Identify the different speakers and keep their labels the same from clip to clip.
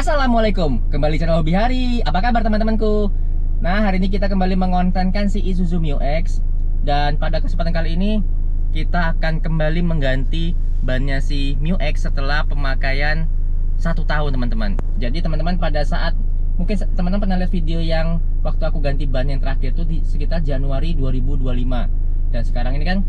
Speaker 1: Assalamualaikum, kembali channel Hobi Hari. Apa kabar teman-temanku? Nah, hari ini kita kembali mengontenkan si Isuzu Mio X. Dan pada kesempatan kali ini kita akan kembali mengganti bannya si Mio X setelah pemakaian 1 tahun teman-teman. Jadi teman-teman pada saat mungkin teman-teman pernah lihat video yang waktu aku ganti ban yang terakhir tuh di sekitar Januari 2025. Dan sekarang ini kan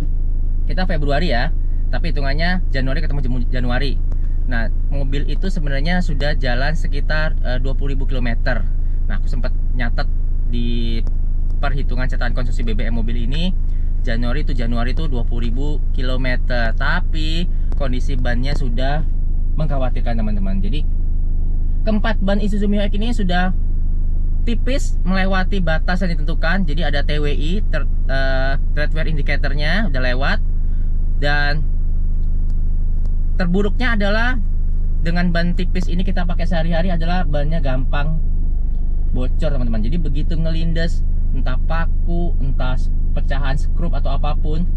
Speaker 1: kita Februari ya, tapi hitungannya Januari ketemu Januari. Nah, mobil itu sebenarnya sudah jalan sekitar 20.000 km. Nah, aku sempat nyatet di perhitungan catatan konsumsi BBM mobil ini, Januari itu 20.000 km. Tapi kondisi bannya sudah mengkhawatirkan teman-teman. Jadi keempat ban Isuzu Mio X ini sudah tipis melewati batas yang ditentukan. Jadi ada TWI, tread wear indicatornya udah lewat. Dan terburuknya adalah dengan ban tipis ini kita pakai sehari-hari adalah bannya gampang bocor teman-teman. Jadi begitu ngelindes entah paku, entah pecahan skrup atau apapun,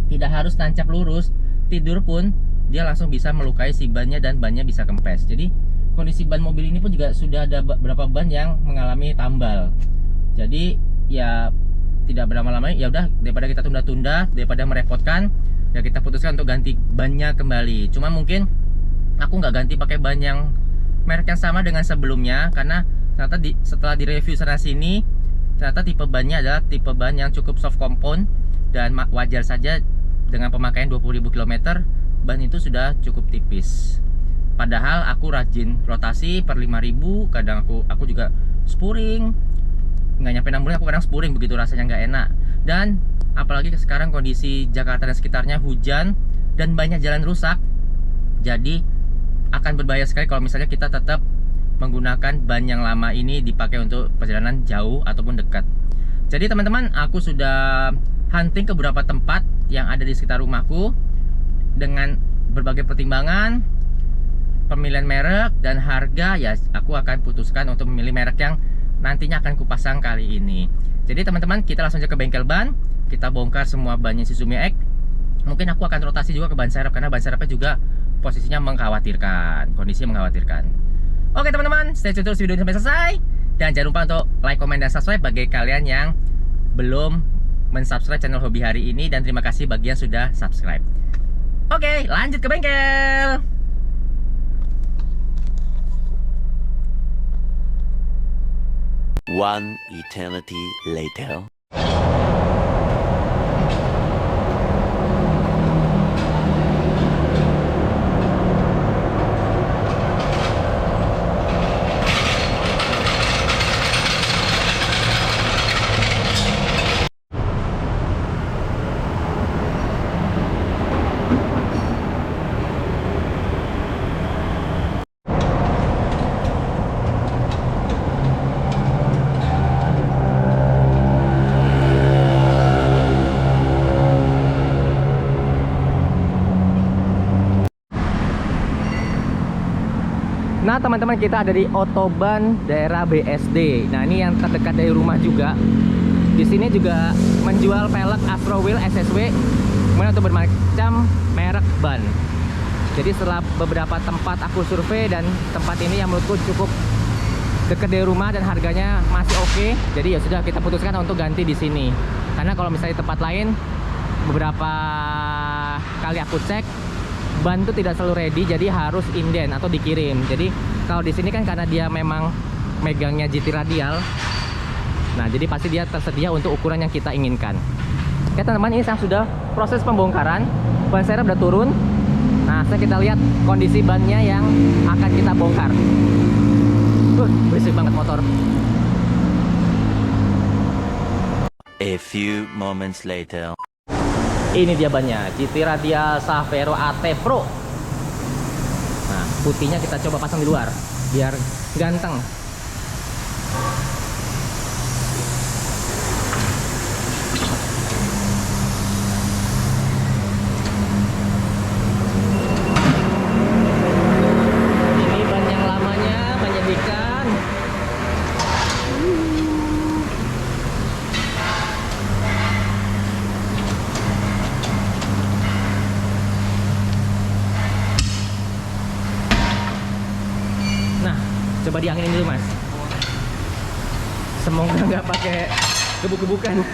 Speaker 1: tidak harus tancap lurus, tidur pun dia langsung bisa melukai si bannya dan bannya bisa kempes. Jadi kondisi ban mobil ini pun juga sudah ada beberapa ban yang mengalami tambal. Jadi ya tidak berlama-lama, ya udah daripada kita tunda-tunda, daripada merepotkan, ya kita putuskan untuk ganti bannya kembali. Cuma mungkin aku nggak ganti pakai ban yang merek yang sama dengan sebelumnya, karena ternyata setelah direview sana sini, ternyata tipe bannya adalah tipe ban yang cukup soft compound. Dan wajar saja dengan pemakaian 20.000 km ban itu sudah cukup tipis. Padahal aku rajin rotasi per 5.000, kadang aku juga spuring, nggak nyampe 6 bulan aku kadang spuring, begitu rasanya nggak enak. Dan apalagi sekarang kondisi Jakarta dan sekitarnya hujan dan banyak jalan rusak, jadi akan berbahaya sekali kalau misalnya kita tetap menggunakan ban yang lama ini dipakai untuk perjalanan jauh ataupun dekat. Jadi teman-teman, aku sudah hunting ke beberapa tempat yang ada di sekitar rumahku. Dengan berbagai pertimbangan, pemilihan merek dan harga, ya aku akan putuskan untuk memilih merek yang nantinya akan kupasang kali ini. Jadi teman-teman, kita langsung aja ke bengkel ban. Kita bongkar semua bannya Isuzu Mio X. Mungkin aku akan rotasi juga ke ban serep, karena ban serepnya juga posisinya mengkhawatirkan, kondisi mengkhawatirkan. Oke teman-teman, stay tune terus video ini sampai selesai. Dan jangan lupa untuk like, komen, dan subscribe bagi kalian yang belum mensubscribe channel Hobi Hari ini. Dan terima kasih bagi yang sudah subscribe. Oke, lanjut ke bengkel.
Speaker 2: One eternity later.
Speaker 1: Nah teman-teman, kita ada di Otoban daerah BSD. Nah ini yang terdekat dari rumah juga. Di sini juga menjual velg Astro Wheel SSW, kemudian untuk bermacam merek ban. Jadi setelah beberapa tempat aku survei, dan tempat ini yang menurutku cukup dekat dari rumah dan harganya masih oke. Jadi ya sudah, kita putuskan untuk ganti di sini. Karena kalau misalnya tempat lain, beberapa kali aku cek, ban itu tidak selalu ready, jadi harus inden atau dikirim. Jadi kalau di sini kan karena dia memang megangnya GT radial, nah jadi pasti dia tersedia untuk ukuran yang kita inginkan. Oke teman-teman, ini sudah proses pembongkaran. Ban serep udah turun. Nah kita lihat kondisi bannya yang akan kita bongkar. Berisik banget motor.
Speaker 2: A few moments later.
Speaker 1: Ini dia bannya, GT Radial Savero AT Pro. Nah, putihnya kita coba pasang di luar biar ganteng. Ini ban yang lamanya menyedihkan. Nah Coba dianginin dulu mas. Semoga nggak pakai gebuk-gebukan.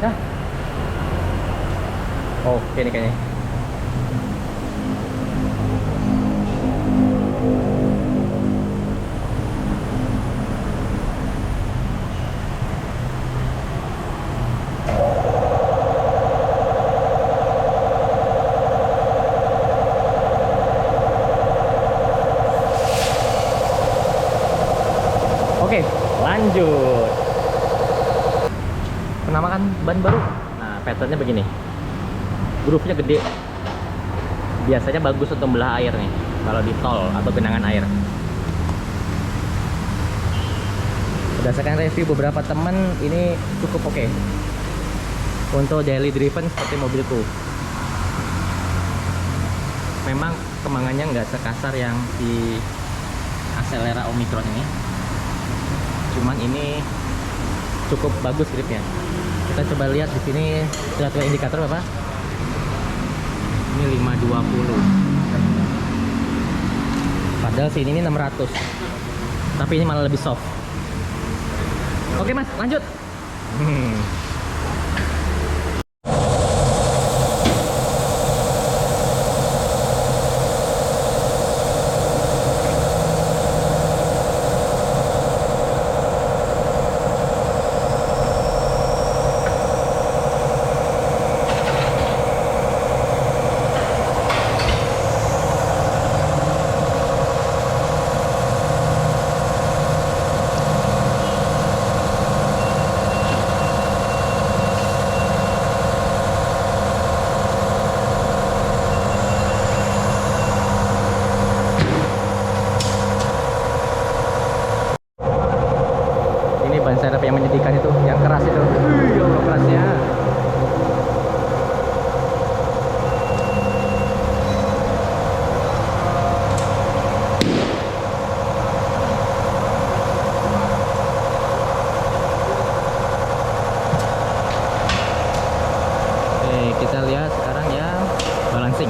Speaker 1: Nah, oke nih kayaknya. Oke, lanjut. Penampakan ban baru. Nah, patternnya begini. Groove-nya gede. Biasanya bagus untuk membelah air nih, kalau di tol atau genangan air. Berdasarkan review beberapa temen, ini cukup oke untuk daily driven seperti mobilku. Memang kemangannya nggak sekasar yang di Axelera Omicron ini, cuman ini cukup bagus gripnya. Kita coba lihat di sini lihat indikator Bapak. Ini 520. Padahal sini ini 600. Tapi ini malah lebih soft. Oke Mas, lanjut. Ban serep yang menyedihkan itu, yang keras itu. Ya Allah kerasnya. Oke, kita lihat sekarang yang balancing.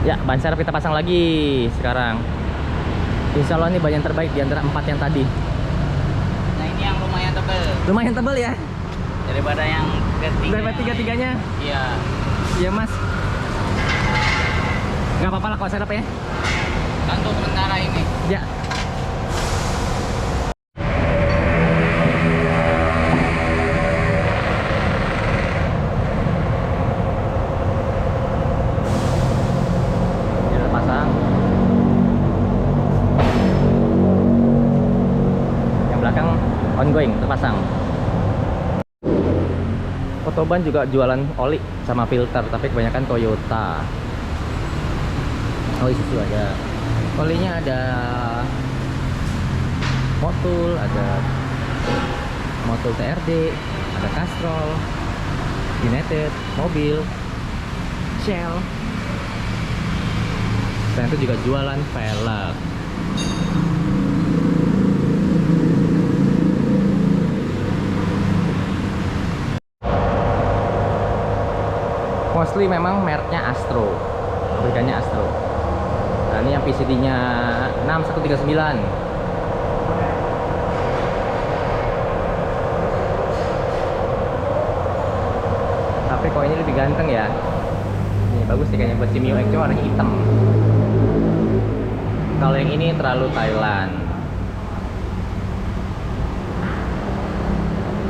Speaker 1: Ya, ban serep kita pasang lagi sekarang. Insya Allah ini ban yang terbaik di antara 4 yang tadi.
Speaker 3: Nah ini yang lumayan tebel
Speaker 1: Lumayan tebal ya
Speaker 3: daripada yang ketiga.
Speaker 1: daripada tiga-tiganya.
Speaker 3: Iya.
Speaker 1: Iya Mas. Gak apa-apa lah kalau serep ya.
Speaker 3: Untuk sementara ini.
Speaker 1: Ya. Ini udah pasang. Yang belakang ongoing, terpasang. Otoban juga jualan oli sama filter, tapi kebanyakan Toyota. Oh, Isuzu ada. Olinya ada Motul, ada Motul TRD, ada Castrol, United, Mobil, Shell. Dan itu juga jualan velg. Mostly memang mereknya Astro, pabrikannya Astro. Nah, ini yang PCD-nya 6139. Tapi kok ini lebih ganteng ya. Ini bagus sih kayaknya buat si Mio X, cuma warnanya hitam. Kalau yang ini terlalu Thailand.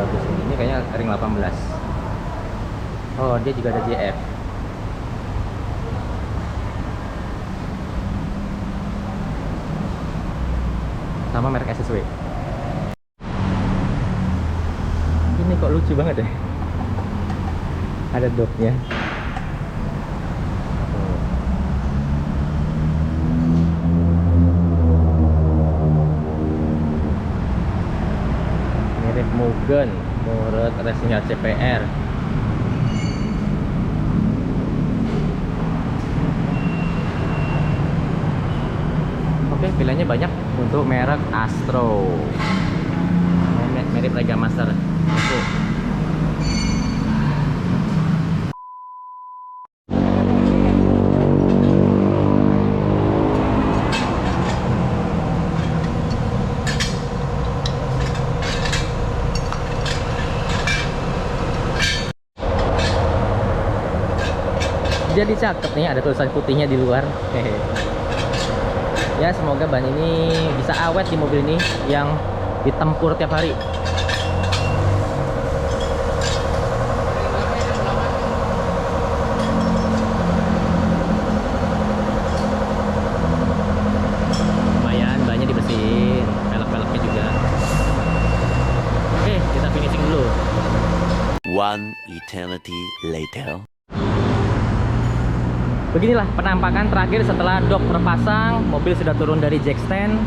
Speaker 1: Bagus ini kayaknya ring 18. Oh, dia juga ada JF. Sama merek SSW. Ini kok lucu banget ya. Ada dognya. Mirip Mugen menurut racingnya CPR. Oke, pilihannya banyak untuk merek Astro. Mirip Lega Master. Oke. Jadi cakep nih, ada tulisan putihnya di luar. Hehe. Ya, semoga ban ini bisa awet di mobil ini yang ditempur tiap hari. Lumayan, bannya dibersihin, velg-velgnya juga. Oke, kita finishing dulu.
Speaker 2: One eternity later.
Speaker 1: Beginilah penampakan terakhir setelah dok terpasang, mobil sudah turun dari jack stand.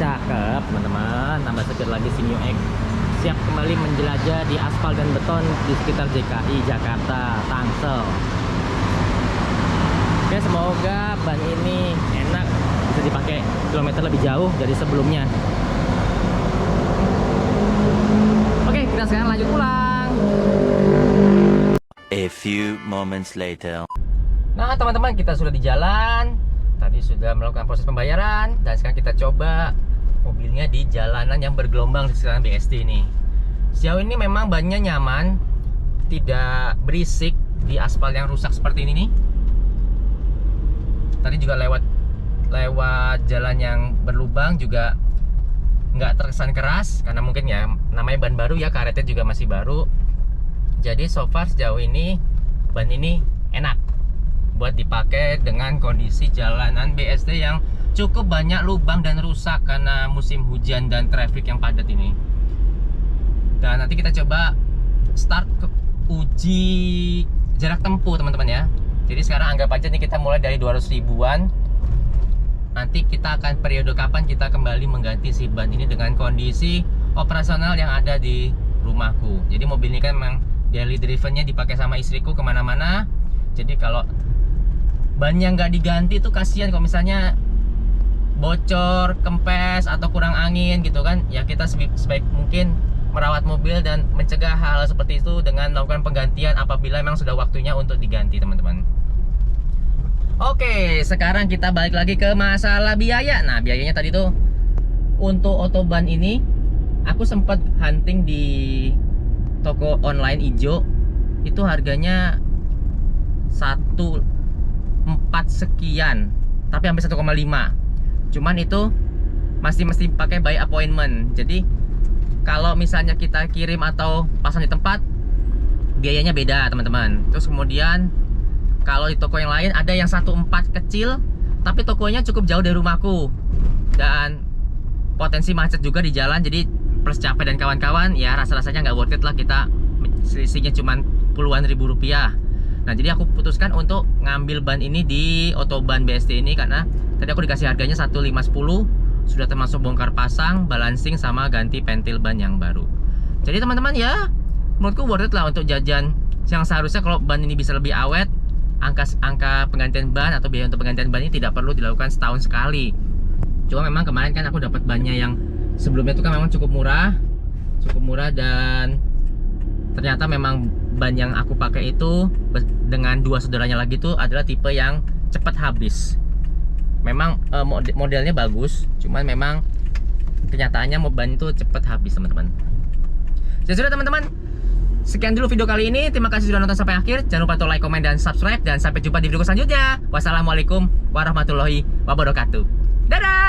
Speaker 1: Cakep teman-teman, tambah seger lagi si Mio X. Siap kembali menjelajah di aspal dan beton di sekitar DKI Jakarta, Tangsel. Oke, semoga ban ini enak, bisa dipakai kilometer lebih jauh dari sebelumnya. Oke, kita sekarang lanjut pulang.
Speaker 2: A few moments later.
Speaker 1: Nah teman-teman, kita sudah di jalan. Tadi sudah melakukan proses pembayaran. Dan sekarang kita coba mobilnya di jalanan yang bergelombang di sekitaran BSD ini. Sejauh ini memang bannya nyaman, tidak berisik di aspal yang rusak seperti ini nih. Tadi juga lewat jalan yang berlubang juga nggak terkesan keras, karena mungkin ya namanya ban baru ya, karetnya juga masih baru. Jadi so far sejauh ini ban ini enak buat dipakai dengan kondisi jalanan BSD yang cukup banyak lubang dan rusak karena musim hujan dan traffic yang padat ini. Dan nanti kita coba start ke uji jarak tempuh teman-teman ya. Jadi sekarang anggap aja nih kita mulai dari 200 ribuan. Nanti kita akan periode kapan kita kembali mengganti si ban ini dengan kondisi operasional yang ada di rumahku. Jadi mobil ini kan memang daily drivennya dipakai sama istriku kemana-mana. Jadi kalau bannya nggak diganti tuh kasihan kalau misalnya bocor, kempes atau kurang angin gitu kan. Ya kita sebaik mungkin merawat mobil dan mencegah hal seperti itu dengan melakukan penggantian apabila memang sudah waktunya untuk diganti teman-teman. Oke, sekarang kita balik lagi ke masalah biaya. Nah, biayanya tadi tuh untuk otoban ini aku sempat hunting di toko online ijo. Itu harganya 1,4 sekian tapi hampir 1,5. Cuman itu masih mesti pakai by appointment. Jadi kalau misalnya kita kirim atau pasang di tempat, biayanya beda teman-teman. Terus kemudian kalau di toko yang lain ada yang 1.4 kecil, tapi tokonya cukup jauh dari rumahku dan potensi macet juga di jalan. Jadi plus capek dan kawan-kawan, ya rasa-rasanya nggak worth it lah kita selisihnya cuman puluhan ribu rupiah. Nah jadi aku putuskan untuk ngambil ban ini di Otoban BSD ini karena tadi aku dikasih harganya 1.510, sudah termasuk bongkar pasang, balancing, sama ganti pentil ban yang baru. Jadi teman-teman ya, menurutku worth it lah untuk jajan yang seharusnya kalau ban ini bisa lebih awet. Angka penggantian ban atau biaya untuk penggantian ban ini tidak perlu dilakukan setahun sekali. Cuma memang kemarin kan aku dapat bannya yang sebelumnya itu kan memang cukup murah dan ternyata memang ban yang aku pakai itu dengan dua saudaranya lagi itu adalah tipe yang cepat habis. Memang modelnya bagus, cuman memang kenyataannya ban itu cepat habis teman-teman. Ya sudah teman-teman, sekian dulu video kali ini. Terima kasih sudah nonton sampai akhir. Jangan lupa untuk like, comment, dan subscribe. Dan sampai jumpa di video selanjutnya. Wassalamualaikum warahmatullahi wabarakatuh. Dadah.